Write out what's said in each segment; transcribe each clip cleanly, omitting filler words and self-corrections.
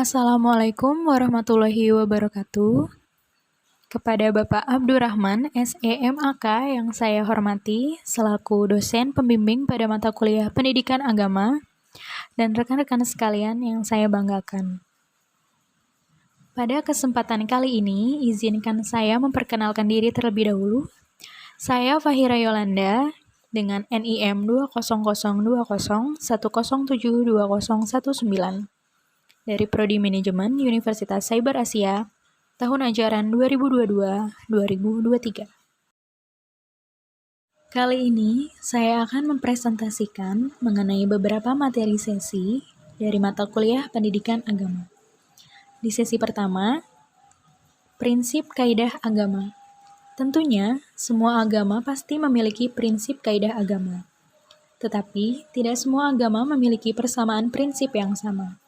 Assalamualaikum warahmatullahi wabarakatuh. Kepada Bapak Abdurrahman, SEMAK yang saya hormati, selaku dosen pembimbing pada mata kuliah Pendidikan Agama, dan rekan-rekan sekalian yang saya banggakan. Pada kesempatan kali ini, izinkan saya memperkenalkan diri terlebih dahulu. Saya Fahira Yolanda dengan NIM 2002010720119 dari Prodi Manajemen Universitas Cyber Asia, tahun ajaran 2022-2023. Kali ini, saya akan mempresentasikan mengenai beberapa materi sesi dari mata kuliah Pendidikan Agama. Di sesi pertama, prinsip kaidah agama. Tentunya, semua agama pasti memiliki prinsip kaidah agama. Tetapi, tidak semua agama memiliki persamaan prinsip yang sama.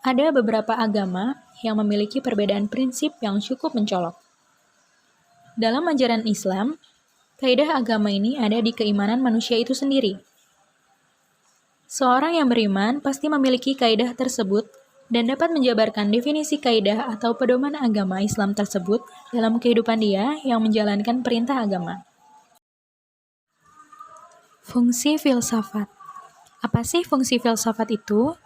Ada beberapa agama yang memiliki perbedaan prinsip yang cukup mencolok. Dalam ajaran Islam, kaidah agama ini ada di keimanan manusia itu sendiri. Seorang yang beriman pasti memiliki kaidah tersebut dan dapat menjabarkan definisi kaidah atau pedoman agama Islam tersebut dalam kehidupan dia yang menjalankan perintah agama. Fungsi filsafat. Apa sih fungsi filsafat itu?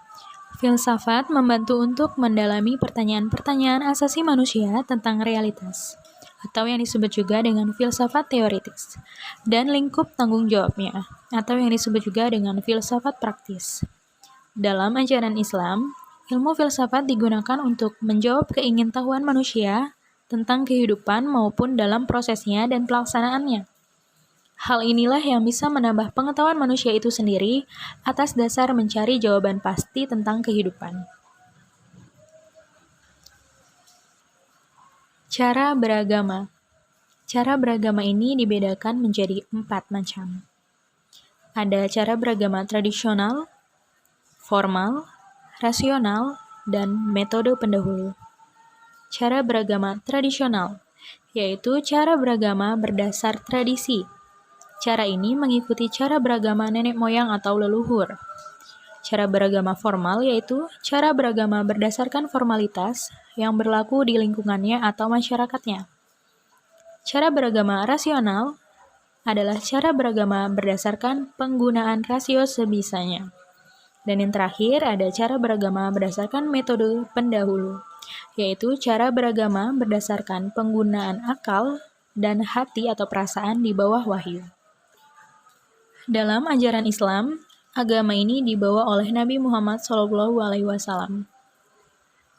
Filsafat membantu untuk mendalami pertanyaan-pertanyaan asasi manusia tentang realitas, atau yang disebut juga dengan filsafat teoritis, dan lingkup tanggung jawabnya, atau yang disebut juga dengan filsafat praktis. Dalam ajaran Islam, ilmu filsafat digunakan untuk menjawab keingintahuan manusia tentang kehidupan maupun dalam prosesnya dan pelaksanaannya. Hal inilah yang bisa menambah pengetahuan manusia itu sendiri atas dasar mencari jawaban pasti tentang kehidupan. Cara beragama. Cara beragama ini dibedakan menjadi 4 macam. Ada cara beragama tradisional, formal, rasional, dan metode pendahulu. Cara beragama tradisional, yaitu cara beragama berdasar tradisi. Cara ini mengikuti cara beragama nenek moyang atau leluhur. Cara beragama formal yaitu cara beragama berdasarkan formalitas yang berlaku di lingkungannya atau masyarakatnya. Cara beragama rasional adalah cara beragama berdasarkan penggunaan rasio sebisanya. Dan yang terakhir ada cara beragama berdasarkan metode pendahulu, yaitu cara beragama berdasarkan penggunaan akal dan hati atau perasaan di bawah wahyu. Dalam ajaran Islam, agama ini dibawa oleh Nabi Muhammad SAW.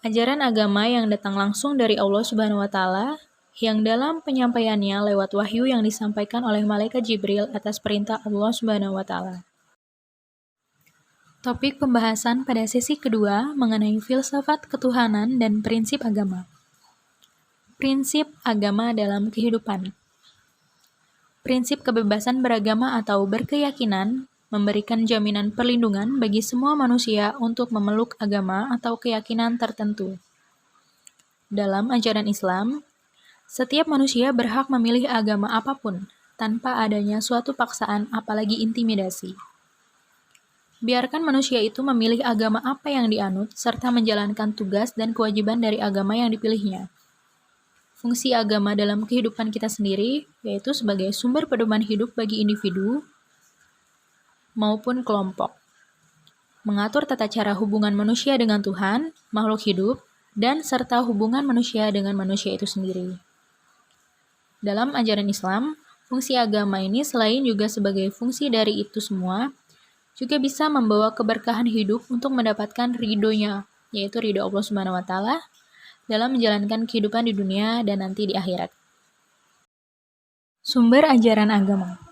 Ajaran agama yang datang langsung dari Allah Subhanahu wa Ta'ala, yang dalam penyampaiannya lewat wahyu yang disampaikan oleh malaikat Jibril atas perintah Allah Subhanahu wa Ta'ala. Topik pembahasan pada sesi kedua mengenai filsafat ketuhanan dan prinsip agama. Prinsip agama dalam kehidupan. Prinsip kebebasan beragama atau berkeyakinan memberikan jaminan perlindungan bagi semua manusia untuk memeluk agama atau keyakinan tertentu. Dalam ajaran Islam, setiap manusia berhak memilih agama apapun tanpa adanya suatu paksaan apalagi intimidasi. Biarkan manusia itu memilih agama apa yang dianut serta menjalankan tugas dan kewajiban dari agama yang dipilihnya. Fungsi agama dalam kehidupan kita sendiri yaitu sebagai sumber pedoman hidup bagi individu maupun kelompok, mengatur tata cara hubungan manusia dengan Tuhan, makhluk hidup, dan serta hubungan manusia dengan manusia itu sendiri. Dalam ajaran Islam, fungsi agama ini selain juga sebagai fungsi dari itu semua, juga bisa membawa keberkahan hidup untuk mendapatkan ridhonya, yaitu ridho Allah Subhanahu wa Ta'ala, dalam menjalankan kehidupan di dunia dan nanti di akhirat. Sumber ajaran agama.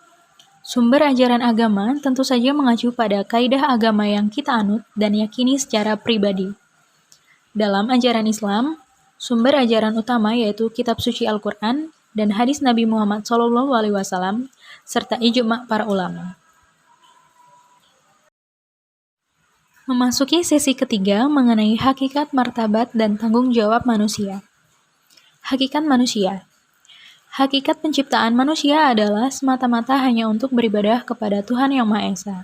Sumber ajaran agama tentu saja mengacu pada kaidah agama yang kita anut dan yakini secara pribadi. Dalam ajaran Islam, sumber ajaran utama yaitu kitab suci Al-Quran dan hadis Nabi Muhammad SAW serta ijma' para ulama. Memasuki sesi ketiga mengenai hakikat martabat dan tanggung jawab manusia. Hakikat manusia. Hakikat penciptaan manusia adalah semata-mata hanya untuk beribadah kepada Tuhan Yang Maha Esa.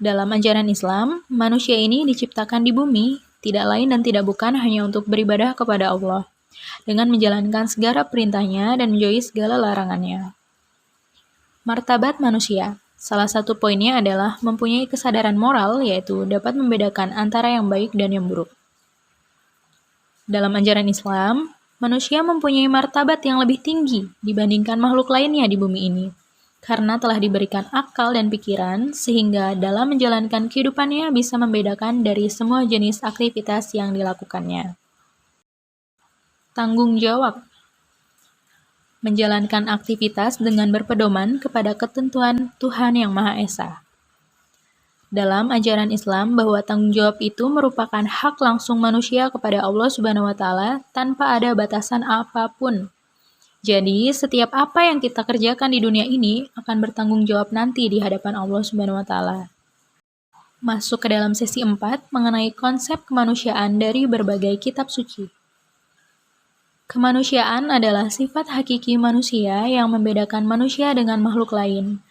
Dalam ajaran Islam, manusia ini diciptakan di bumi tidak lain dan tidak bukan hanya untuk beribadah kepada Allah, dengan menjalankan segala perintahnya dan menjauhi segala larangannya. Martabat manusia. Salah satu poinnya adalah mempunyai kesadaran moral, yaitu dapat membedakan antara yang baik dan yang buruk. Dalam ajaran Islam, manusia mempunyai martabat yang lebih tinggi dibandingkan makhluk lainnya di bumi ini, karena telah diberikan akal dan pikiran, sehingga dalam menjalankan kehidupannya bisa membedakan dari semua jenis aktivitas yang dilakukannya. Tanggung jawab. Menjalankan aktivitas dengan berpedoman kepada ketentuan Tuhan Yang Maha Esa. Dalam ajaran Islam bahwa tanggung jawab itu merupakan hak langsung manusia kepada Allah Subhanahu wa taala tanpa ada batasan apapun. Jadi, setiap apa yang kita kerjakan di dunia ini akan bertanggung jawab nanti di hadapan Allah Subhanahu wa taala. Masuk ke dalam sesi 4 mengenai konsep kemanusiaan dari berbagai kitab suci. Kemanusiaan adalah sifat hakiki manusia yang membedakan manusia dengan makhluk lain.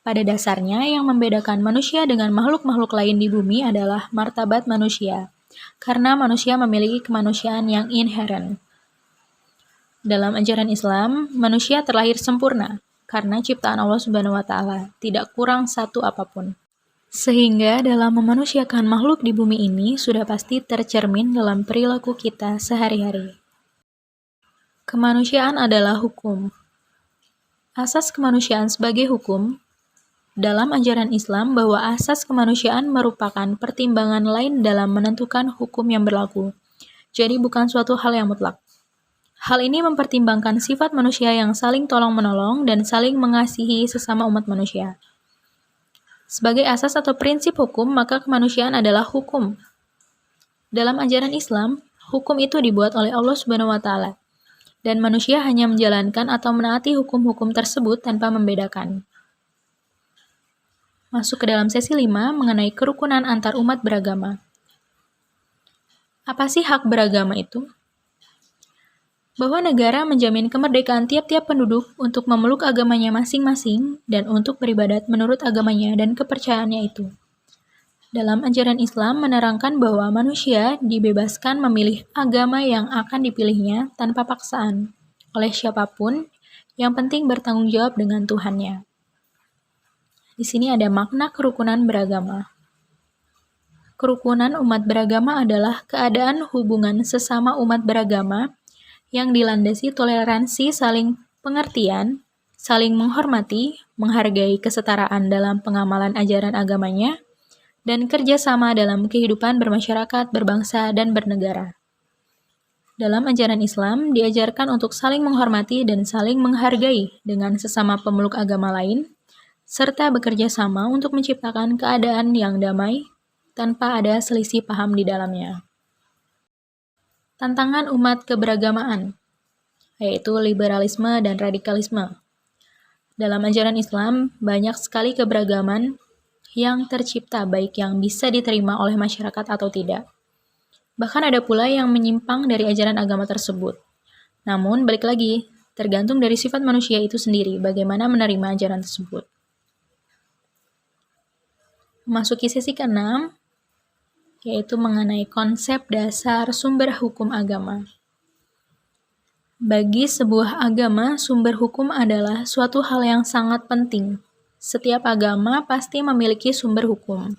Pada dasarnya, yang membedakan manusia dengan makhluk-makhluk lain di bumi adalah martabat manusia, karena manusia memiliki kemanusiaan yang inheren. Dalam ajaran Islam, manusia terlahir sempurna, karena ciptaan Allah Subhanahu wa taala, tidak kurang satu apapun. Sehingga dalam memanusiakan makhluk di bumi ini sudah pasti tercermin dalam perilaku kita sehari-hari. Kemanusiaan adalah hukum. Asas kemanusiaan sebagai hukum. Dalam ajaran Islam bahwa asas kemanusiaan merupakan pertimbangan lain dalam menentukan hukum yang berlaku. Jadi bukan suatu hal yang mutlak. Hal ini mempertimbangkan sifat manusia yang saling tolong-menolong dan saling mengasihi sesama umat manusia. Sebagai asas atau prinsip hukum, maka kemanusiaan adalah hukum. Dalam ajaran Islam, hukum itu dibuat oleh Allah Subhanahu wa taala. Dan manusia hanya menjalankan atau menaati hukum-hukum tersebut tanpa membedakan. Masuk ke dalam sesi 5 mengenai kerukunan antar umat beragama. Apa sih hak beragama itu? Bahwa negara menjamin kemerdekaan tiap-tiap penduduk untuk memeluk agamanya masing-masing dan untuk beribadat menurut agamanya dan kepercayaannya itu. Dalam ajaran Islam menerangkan bahwa manusia dibebaskan memilih agama yang akan dipilihnya tanpa paksaan oleh siapapun, yang penting bertanggung jawab dengan Tuhannya. Di sini ada makna kerukunan beragama. Kerukunan umat beragama adalah keadaan hubungan sesama umat beragama yang dilandasi toleransi, saling pengertian, saling menghormati, menghargai kesetaraan dalam pengamalan ajaran agamanya, dan kerjasama dalam kehidupan bermasyarakat, berbangsa, dan bernegara. Dalam ajaran Islam, diajarkan untuk saling menghormati dan saling menghargai dengan sesama pemeluk agama lain, serta bekerja sama untuk menciptakan keadaan yang damai tanpa ada selisih paham di dalamnya. Tantangan umat keberagamaan, yaitu liberalisme dan radikalisme. Dalam ajaran Islam, banyak sekali keberagaman yang tercipta baik yang bisa diterima oleh masyarakat atau tidak. Bahkan ada pula yang menyimpang dari ajaran agama tersebut. Namun, balik lagi, tergantung dari sifat manusia itu sendiri bagaimana menerima ajaran tersebut. Memasuki sesi ke-6, yaitu mengenai konsep dasar sumber hukum agama. Bagi sebuah agama, sumber hukum adalah suatu hal yang sangat penting. Setiap agama pasti memiliki sumber hukum.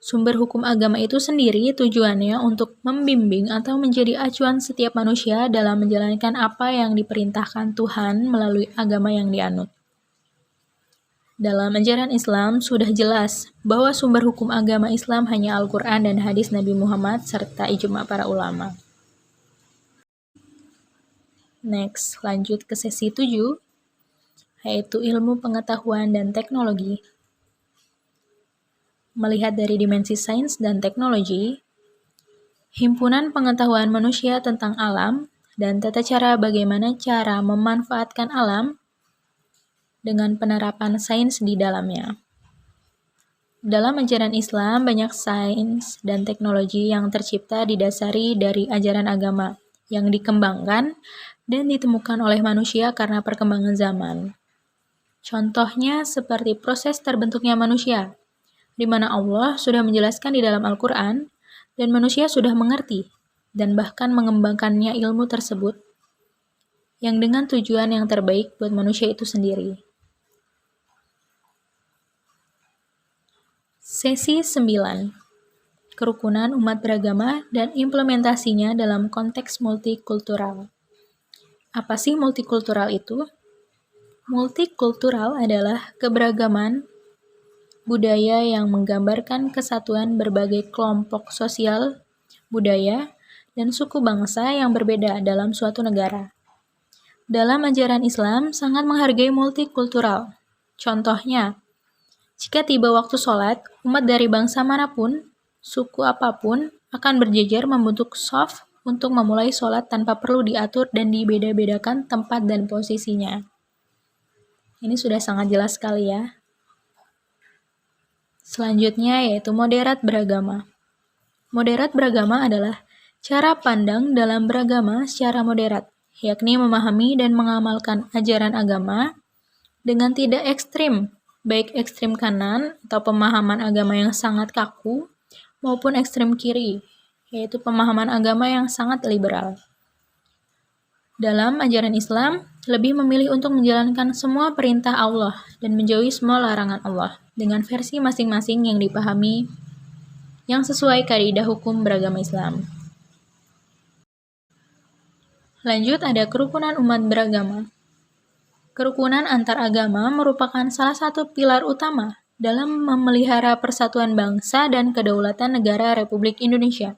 Sumber hukum agama itu sendiri tujuannya untuk membimbing atau menjadi acuan setiap manusia dalam menjalankan apa yang diperintahkan Tuhan melalui agama yang dianut. Dalam ajaran Islam sudah jelas bahwa sumber hukum agama Islam hanya Al-Quran dan hadis Nabi Muhammad serta ijma' para ulama. Next, lanjut ke sesi 7, yaitu ilmu pengetahuan dan teknologi. Melihat dari dimensi sains dan teknologi, himpunan pengetahuan manusia tentang alam dan tata cara bagaimana cara memanfaatkan alam dengan penerapan sains di dalamnya. Dalam ajaran Islam, banyak sains dan teknologi yang tercipta didasari dari ajaran agama yang dikembangkan dan ditemukan oleh manusia karena perkembangan zaman. Contohnya seperti proses terbentuknya manusia, di mana Allah sudah menjelaskan di dalam Al-Quran dan manusia sudah mengerti dan bahkan mengembangkannya ilmu tersebut yang dengan tujuan yang terbaik buat manusia itu sendiri. Sesi 9. Kerukunan umat beragama dan implementasinya dalam konteks multikultural. Apa sih multikultural itu? Multikultural adalah keberagaman budaya yang menggambarkan kesatuan berbagai kelompok sosial, budaya, dan suku bangsa yang berbeda dalam suatu negara. Dalam ajaran Islam, sangat menghargai multikultural. Contohnya, jika tiba waktu sholat, umat dari bangsa manapun, suku apapun, akan berjejer membentuk shaf untuk memulai sholat tanpa perlu diatur dan dibeda-bedakan tempat dan posisinya. Ini sudah sangat jelas sekali ya. Selanjutnya yaitu moderat beragama. Moderat beragama adalah cara pandang dalam beragama secara moderat, yakni memahami dan mengamalkan ajaran agama dengan tidak ekstrim, baik ekstrim kanan atau pemahaman agama yang sangat kaku, maupun ekstrim kiri, yaitu pemahaman agama yang sangat liberal. Dalam ajaran Islam, lebih memilih untuk menjalankan semua perintah Allah dan menjauhi semua larangan Allah dengan versi masing-masing yang dipahami yang sesuai kaidah hukum beragama Islam. Lanjut ada kerukunan umat beragama. Kerukunan antar agama merupakan salah satu pilar utama dalam memelihara persatuan bangsa dan kedaulatan negara Republik Indonesia.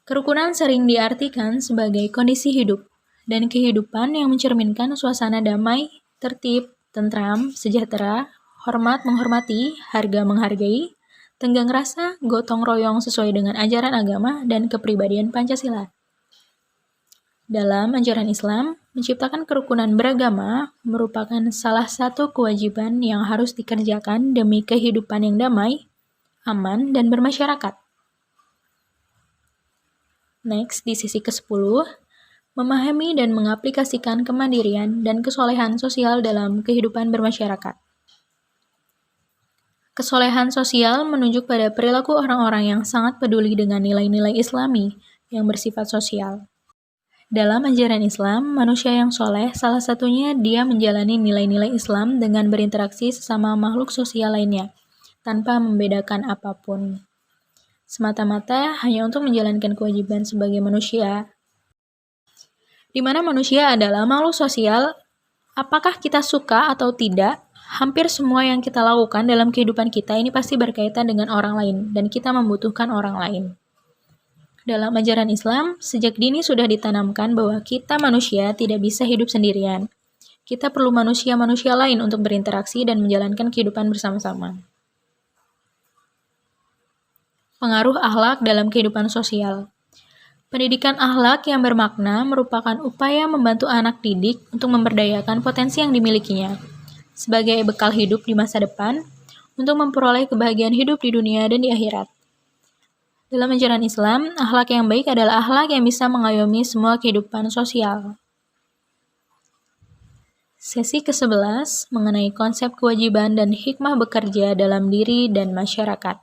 Kerukunan sering diartikan sebagai kondisi hidup dan kehidupan yang mencerminkan suasana damai, tertib, tentram, sejahtera, hormat menghormati, harga menghargai, tenggang rasa, gotong royong sesuai dengan ajaran agama dan kepribadian Pancasila. Dalam ajaran Islam, menciptakan kerukunan beragama merupakan salah satu kewajiban yang harus dikerjakan demi kehidupan yang damai, aman, dan bermasyarakat. Next, di sisi ke-10, memahami dan mengaplikasikan kemandirian dan kesolehan sosial dalam kehidupan bermasyarakat. Kesolehan sosial menunjuk pada perilaku orang-orang yang sangat peduli dengan nilai-nilai Islami yang bersifat sosial. Dalam ajaran Islam, manusia yang soleh salah satunya dia menjalani nilai-nilai Islam dengan berinteraksi sesama makhluk sosial lainnya, tanpa membedakan apapun. Semata-mata hanya untuk menjalankan kewajiban sebagai manusia. Di mana manusia adalah makhluk sosial, apakah kita suka atau tidak, hampir semua yang kita lakukan dalam kehidupan kita ini pasti berkaitan dengan orang lain, dan kita membutuhkan orang lain. Dalam ajaran Islam, sejak dini sudah ditanamkan bahwa kita manusia tidak bisa hidup sendirian. Kita perlu manusia-manusia lain untuk berinteraksi dan menjalankan kehidupan bersama-sama. Pengaruh akhlak dalam kehidupan sosial. Pendidikan akhlak yang bermakna merupakan upaya membantu anak didik untuk memberdayakan potensi yang dimilikinya sebagai bekal hidup di masa depan untuk memperoleh kebahagiaan hidup di dunia dan di akhirat. Dalam ajaran Islam, akhlak yang baik adalah akhlak yang bisa mengayomi semua kehidupan sosial. Sesi ke-11 mengenai konsep kewajiban dan hikmah bekerja dalam diri dan masyarakat.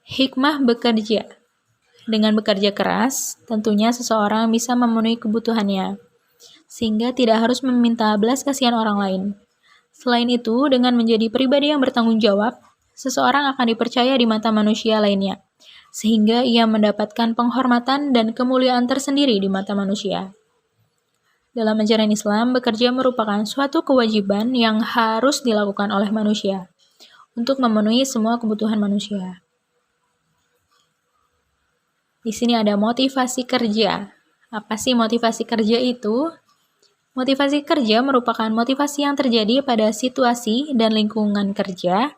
Hikmah bekerja. Dengan bekerja keras, tentunya seseorang bisa memenuhi kebutuhannya, sehingga tidak harus meminta belas kasihan orang lain. Selain itu, dengan menjadi pribadi yang bertanggung jawab, seseorang akan dipercaya di mata manusia lainnya, sehingga ia mendapatkan penghormatan dan kemuliaan tersendiri di mata manusia. Dalam ajaran Islam, bekerja merupakan suatu kewajiban yang harus dilakukan oleh manusia untuk memenuhi semua kebutuhan manusia. Di sini ada motivasi kerja. Apa sih motivasi kerja itu? Motivasi kerja merupakan motivasi yang terjadi pada situasi dan lingkungan kerja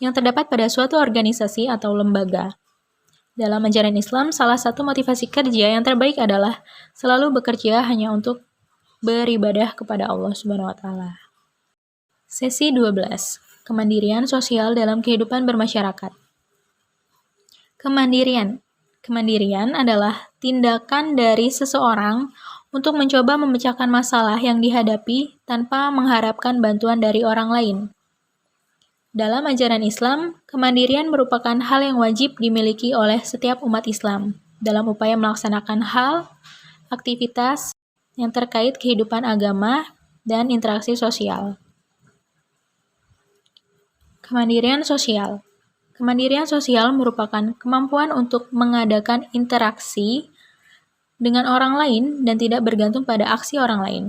yang terdapat pada suatu organisasi atau lembaga. Dalam ajaran Islam, salah satu motivasi kerja yang terbaik adalah selalu bekerja hanya untuk beribadah kepada Allah Subhanahu wa taala. Sesi 12. Kemandirian sosial dalam kehidupan bermasyarakat. Kemandirian adalah tindakan dari seseorang untuk mencoba memecahkan masalah yang dihadapi tanpa mengharapkan bantuan dari orang lain. Dalam ajaran Islam, kemandirian merupakan hal yang wajib dimiliki oleh setiap umat Islam dalam upaya melaksanakan hal, aktivitas yang terkait kehidupan agama dan interaksi sosial. Kemandirian sosial. Kemandirian sosial merupakan kemampuan untuk mengadakan interaksi dengan orang lain dan tidak bergantung pada aksi orang lain.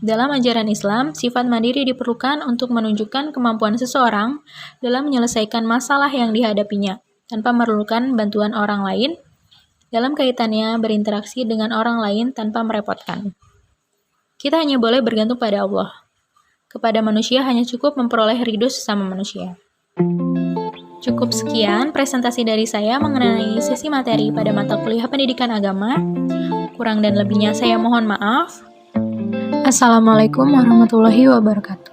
Dalam ajaran Islam, sifat mandiri diperlukan untuk menunjukkan kemampuan seseorang dalam menyelesaikan masalah yang dihadapinya, tanpa memerlukan bantuan orang lain dalam kaitannya berinteraksi dengan orang lain tanpa merepotkan. Kita hanya boleh bergantung pada Allah. Kepada manusia hanya cukup memperoleh ridho sesama manusia. Cukup sekian presentasi dari saya mengenai sesi materi pada mata kuliah pendidikan agama. Kurang dan lebihnya saya mohon maaf. Assalamualaikum warahmatullahi wabarakatuh.